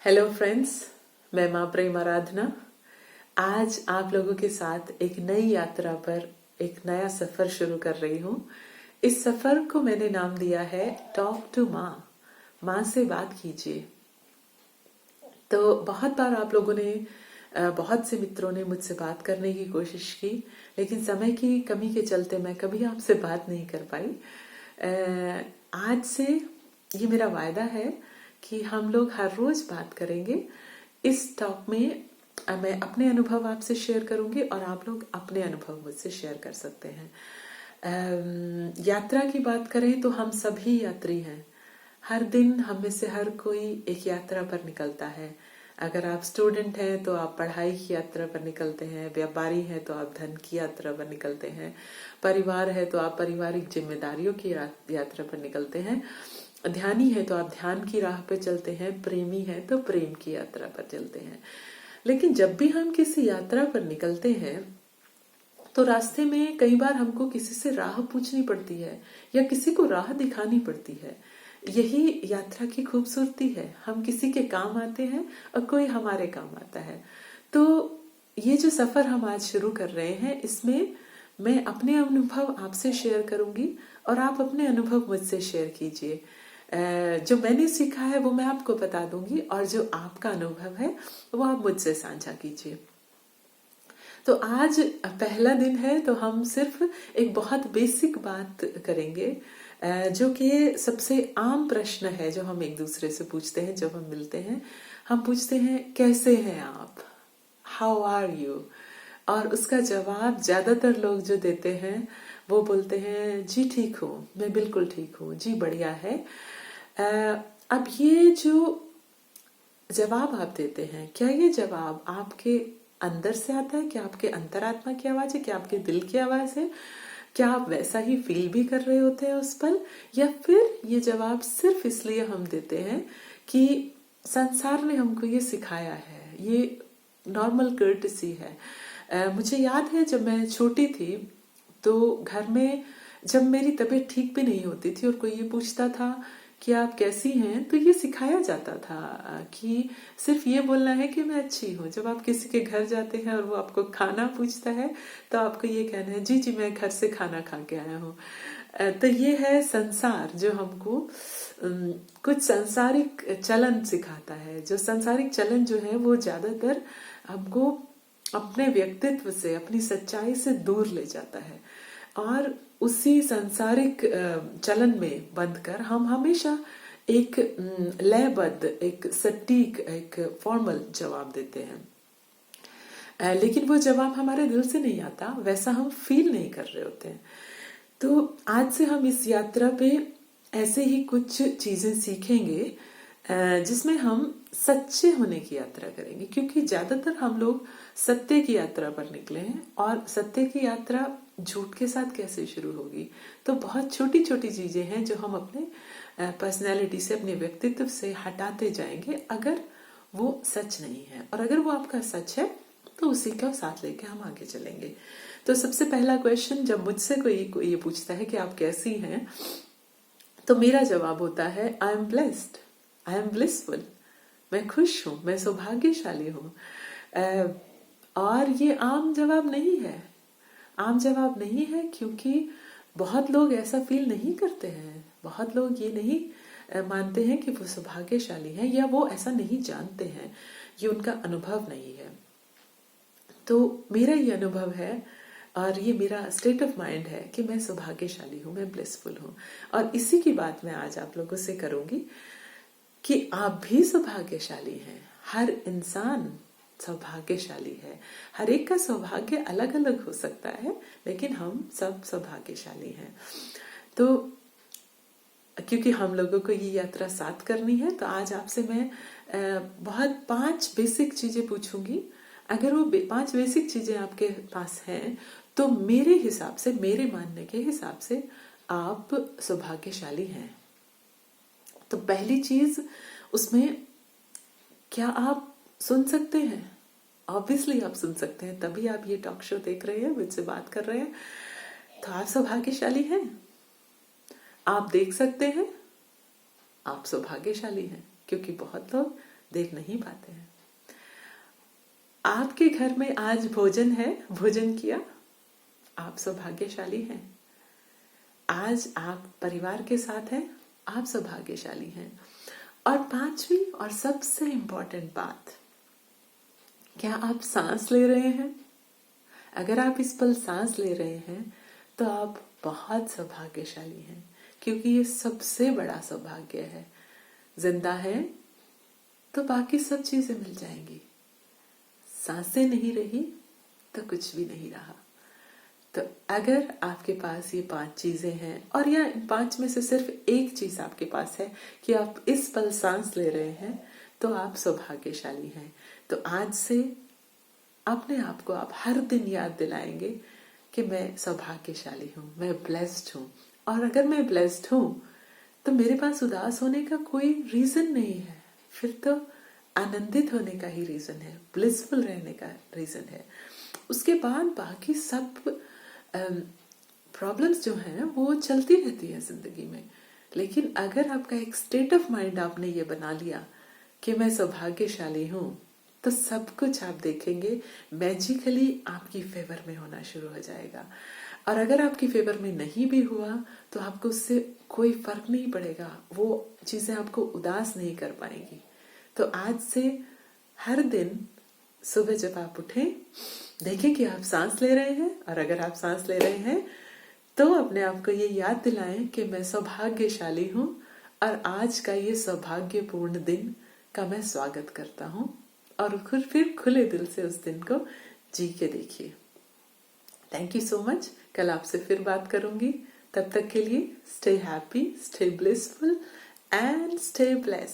Hello friends, मैं माँ प्रेम आराधना आज आप लोगों के साथ एक नई यात्रा पर एक नया सफर शुरू कर रही हूँ। इस सफर को मैंने नाम दिया है टॉक टू माँ, माँ से बात कीजिए। तो बहुत बार आप लोगों ने बहुत से मित्रों ने मुझसे बात करने की कोशिश की, लेकिन समय की कमी के चलते मैं कभी आपसे बात नहीं कर पाई। आज से ये मेरा वायदा है कि हम लोग हर रोज बात करेंगे। इस टॉक में मैं अपने अनुभव आपसे शेयर करूंगी और आप लोग अपने अनुभव मुझसे शेयर कर सकते हैं। यात्रा की बात करें तो हम सभी यात्री हैं। हर दिन हम में से हर कोई एक यात्रा पर निकलता है। अगर आप स्टूडेंट हैं तो आप पढ़ाई की यात्रा पर निकलते हैं, व्यापारी हैं तो आप धन की यात्रा पर निकलते हैं, परिवार है तो आप पारिवारिक जिम्मेदारियों की यात्रा पर निकलते हैं, ध्यानी है तो आप ध्यान की राह पे चलते हैं, प्रेमी है तो प्रेम की यात्रा पर चलते हैं। लेकिन जब भी हम किसी यात्रा पर निकलते हैं तो रास्ते में कई बार हमको किसी से राह पूछनी पड़ती है या किसी को राह दिखानी पड़ती है। यही यात्रा की खूबसूरती है। हम किसी के काम आते हैं और कोई हमारे काम आता है। तो ये जो सफर हम आज शुरू कर रहे हैं, इसमें मैं अपने अनुभव आपसे शेयर करूंगी और आप अपने अनुभव मुझसे शेयर कीजिए। जो मैंने सीखा है वो मैं आपको बता दूंगी और जो आपका अनुभव है वो आप मुझसे साझा कीजिए। तो आज पहला दिन है तो हम सिर्फ एक बहुत बेसिक बात करेंगे, जो कि सबसे आम प्रश्न है जो हम एक दूसरे से पूछते हैं जब हम मिलते हैं। हम पूछते हैं कैसे हैं आप, हाउ आर यू, और उसका जवाब ज्यादातर लोग जो देते हैं वो बोलते हैं जी ठीक हूँ, मैं बिल्कुल ठीक हूँ, जी बढ़िया है। अब ये जो जवाब आप देते हैं, क्या ये जवाब आपके अंदर से आता है? क्या आपके अंतरात्मा की आवाज है? क्या आपके दिल की आवाज है? क्या आप वैसा ही फील भी कर रहे होते हैं उस पल, या फिर ये जवाब सिर्फ इसलिए हम देते हैं कि संसार ने हमको ये सिखाया है, ये नॉर्मल कर्टसी है। मुझे याद है जब मैं छोटी थी तो घर में जब मेरी तबीयत ठीक भी नहीं होती थी और कोई ये पूछता था कि आप कैसी हैं, तो ये सिखाया जाता था कि सिर्फ ये बोलना है कि मैं अच्छी हूँ। जब आप किसी के घर जाते हैं और वो आपको खाना पूछता है तो आपको ये कहना है जी जी मैं घर से खाना खा के आया हूँ। तो ये है संसार जो हमको कुछ सांसारिक चलन सिखाता है। जो सांसारिक चलन जो है वो ज्यादातर हमको अपने व्यक्तित्व से, अपनी सच्चाई से दूर ले जाता है और उसी सांसारिक चलन में बंद कर हम हमेशा एक लयबद्ध, एक सटीक, एक फॉर्मल जवाब देते हैं। लेकिन वो जवाब हमारे दिल से नहीं आता, वैसा हम फील नहीं कर रहे होते हैं। तो आज से हम इस यात्रा पे ऐसे ही कुछ चीजें सीखेंगे जिसमें हम सच्चे होने की यात्रा करेंगे, क्योंकि ज्यादातर हम लोग सत्य की यात्रा पर निकले हैं और सत्य की यात्रा झूठ के साथ कैसे शुरू होगी। तो बहुत छोटी छोटी चीजें हैं जो हम अपने पर्सनैलिटी से, अपने व्यक्तित्व से हटाते जाएंगे अगर वो सच नहीं है, और अगर वो आपका सच है तो उसी का साथ लेके हम आगे चलेंगे। तो सबसे पहला क्वेश्चन जब मुझसे कोई ये पूछता है कि आप कैसी हैं, तो मेरा जवाब होता है I am blessed, I am blissful, मैं खुश हूं, मैं सौभाग्यशाली हूं। और ये आम जवाब नहीं है। आम जवाब नहीं है क्योंकि बहुत लोग ऐसा फील नहीं करते हैं। बहुत लोग ये नहीं मानते हैं कि वो सौभाग्यशाली हैं, या वो ऐसा नहीं जानते हैं, ये उनका अनुभव नहीं है। तो मेरा ये अनुभव है और ये मेरा स्टेट ऑफ माइंड है कि मैं सौभाग्यशाली हूँ, मैं ब्लिसफुल हूँ। और इसी की बात मैं आज आप लोगों से करूंगी कि आप भी सौभाग्यशाली हैं। हर इंसान सौभाग्यशाली है। हर एक का सौभाग्य अलग अलग हो सकता है, लेकिन हम सब सौभाग्यशाली हैं। तो क्योंकि हम लोगों को ये यात्रा साथ करनी है, तो आज आपसे मैं बहुत 5 बेसिक चीजें पूछूंगी। अगर वो 5 बेसिक चीजें आपके पास हैं तो मेरे हिसाब से, मेरे मानने के हिसाब से आप सौभाग्यशाली हैं। तो पहली चीज उसमें, क्या आप सुन सकते हैं? ऑब्वियसली आप सुन सकते हैं, तभी आप ये टॉक शो देख रहे हैं, मुझसे बात कर रहे हैं, तो आप सौभाग्यशाली हैं। आप देख सकते हैं, आप सौभाग्यशाली हैं, क्योंकि बहुत लोग देख नहीं पाते हैं। आपके घर में आज भोजन है, भोजन किया, आप सौभाग्यशाली हैं। आज आप परिवार के साथ हैं, आप सौभाग्यशाली हैं। और पांचवी और सबसे इंपॉर्टेंट बात, क्या आप सांस ले रहे हैं? अगर आप इस पल सांस ले रहे हैं तो आप बहुत सौभाग्यशाली हैं, क्योंकि ये सबसे बड़ा सौभाग्य है। जिंदा है तो बाकी सब चीजें मिल जाएंगी, सांसें नहीं रही तो कुछ भी नहीं रहा। तो अगर आपके पास ये 5 चीजें हैं, और या 5 में से सिर्फ एक चीज आपके पास है कि आप इस पल सांस ले रहे हैं, तो आप सौभाग्यशाली हैं। तो आज से अपने आप को आप हर दिन याद दिलाएंगे कि मैं सौभाग्यशाली हूँ, मैं ब्लेस्ड हूँ। और अगर मैं ब्लेस्ड हूँ तो मेरे पास उदास होने का कोई रीजन नहीं है, फिर तो आनंदित होने का ही रीजन है, ब्लिसफुल रहने का रीजन है। उसके बाद बाकी सब प्रॉब्लम्स जो हैं वो चलती रहती है जिंदगी में। लेकिन अगर आपका एक स्टेट ऑफ माइंड आपने ये बना लिया कि मैं सौभाग्यशाली हूँ, तो सब कुछ आप देखेंगे मैजिकली आपकी फेवर में होना शुरू हो जाएगा। और अगर आपकी फेवर में नहीं भी हुआ तो आपको उससे कोई फर्क नहीं पड़ेगा, वो चीजें आपको उदास नहीं कर पाएंगी। तो आज से हर दिन सुबह जब आप उठें, देखें कि आप सांस ले रहे हैं, और अगर आप सांस ले रहे हैं तो अपने आप को ये याद दिलाएं कि मैं सौभाग्यशाली हूँ, और आज का ये सौभाग्यपूर्ण दिन का मैं स्वागत करता हूँ। और फिर खुले दिल से उस दिन को जी के देखिए। Thank you so much. कल आपसे फिर बात करूंगी। तब तक के लिए stay happy, stay blissful and stay blessed.